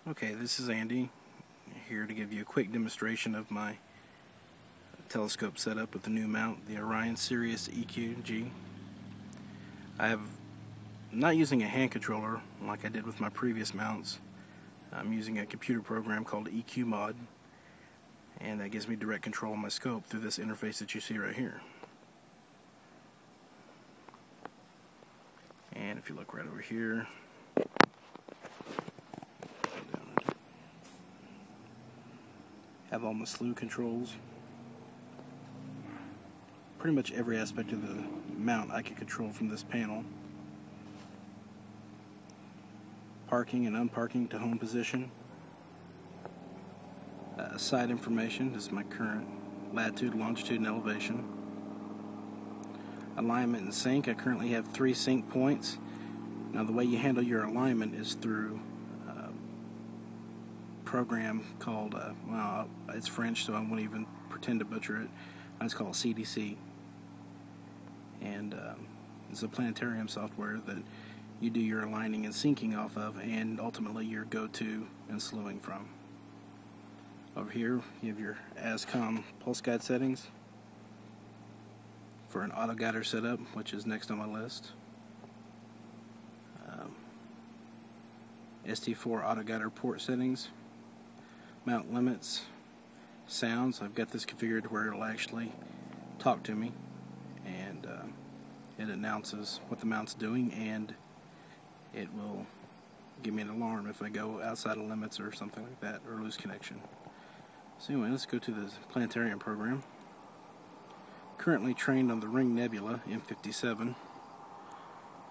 Okay, this is Andy, here to give you a quick demonstration of my telescope setup with the new mount, the Orion Sirius EQ-G. I'm not using a hand controller like I did with my previous mounts. I'm using a computer program called EQMOD, and that gives me direct control of my scope through this interface that you see right here. And if you look right over here, have all my slew controls. Pretty much every aspect of the mount I can control from this panel. Parking and unparking to home position. Side information, this is my current latitude, longitude, and elevation. Alignment and sync, I currently have 3 sync points. Now the way you handle your alignment is through program called, well, it's French, so I won't even pretend to butcher it. It's called CDC, and it's a planetarium software that you do your aligning and syncing off of, and ultimately your go-to and slewing from. Over here you have your EQASCOM pulse guide settings for an autoguider setup, which is next on my list. ST4 autoguider port settings, mount limits, sounds. I've got this configured where it'll actually talk to me, and it announces what the mount's doing, and it will give me an alarm if I go outside of limits or something like that, or lose connection. So anyway, let's go to the planetarium program. Currently trained on the Ring Nebula M57.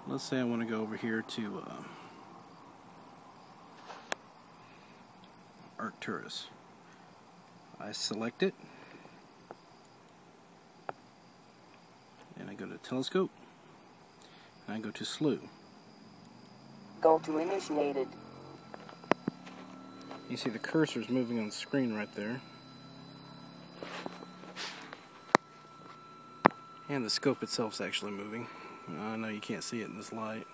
Let's say I want to go over here to Arcturus. I select it, and I go to telescope, and I go to slew. Go to initiated. You see the cursors moving on the screen right there, and the scope itself is actually moving. I know you can't see it in this light.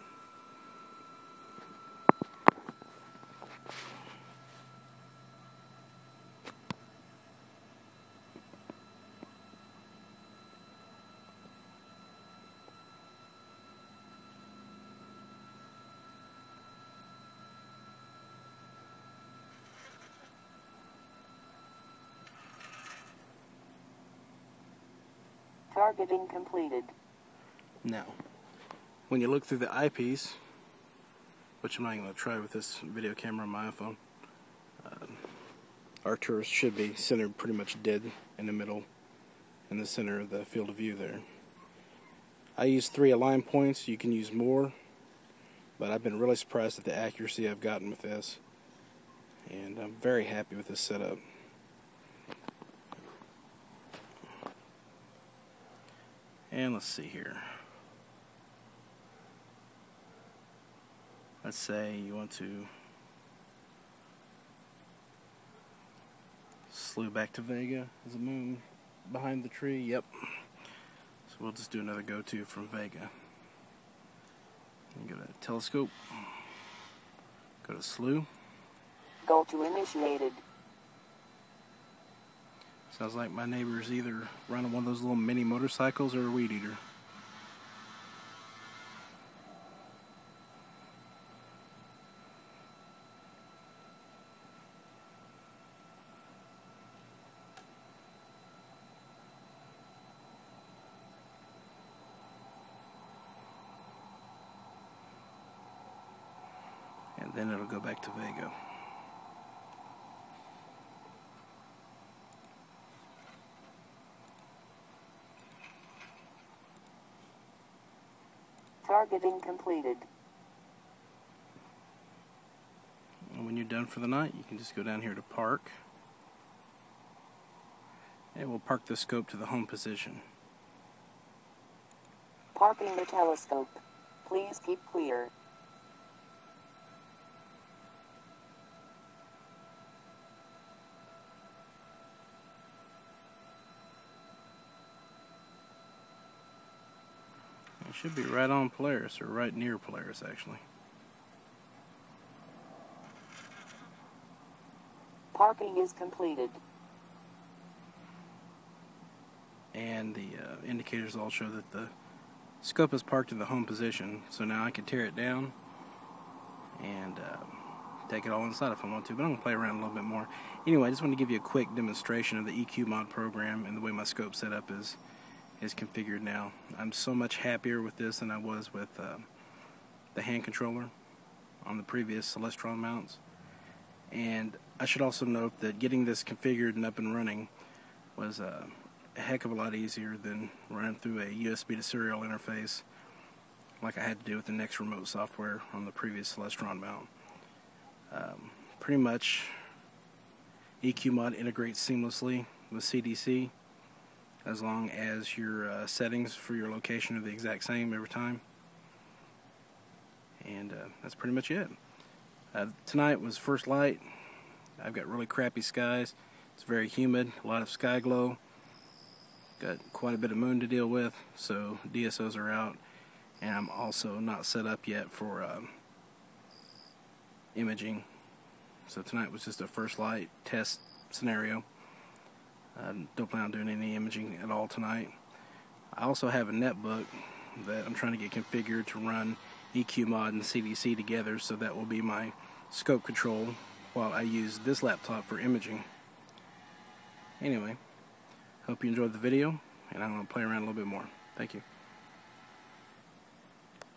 Targeting completed. Now, when you look through the eyepiece, which I'm not going to try with this video camera on my iPhone, Arcturus should be centered pretty much dead in the middle, in the center of the field of view there. I use 3 align points. You can use more, but I've been really surprised at the accuracy I've gotten with this, and I'm very happy with this setup. And let's see here. Let's say you want to slew back to Vega. Is the moon behind the tree? Yep. So we'll just do another go-to from Vega. And go to telescope. Go to slew. Go to initiated. Sounds like my neighbor's either running one of those little mini motorcycles or a weed eater. And then it'll go back to Vega. Targeting completed. And when you're done for the night, you can just go down here to park. And we'll park the scope to the home position. Parking the telescope. Please keep clear. It should be right on Polaris, or right near Polaris actually. Parking is completed. And the indicators all show that the scope is parked in the home position. So now I can tear it down and take it all inside if I want to, but I'm going to play around a little bit more. Anyway, I just want to give you a quick demonstration of the EQMOD program and the way my scope setup is configured now. I'm so much happier with this than I was with the hand controller on the previous Celestron mounts. And I should also note that getting this configured and up and running was a heck of a lot easier than running through a USB to serial interface like I had to do with the Next remote software on the previous Celestron mount. Pretty much EQMOD integrates seamlessly with CDC as long as your settings for your location are the exact same every time. And that's pretty much it. Tonight was first light. I've got really crappy skies. It's very humid, a lot of sky glow. Got quite a bit of moon to deal with, so DSOs are out. And I'm also not set up yet for imaging. So tonight was just a first light test scenario. Don't plan on doing any imaging at all tonight. I also have a netbook that I'm trying to get configured to run EQMOD and CDC together, so that will be my scope control while I use this laptop for imaging. Anyway, hope you enjoyed the video, and I'm going to play around a little bit more. Thank you.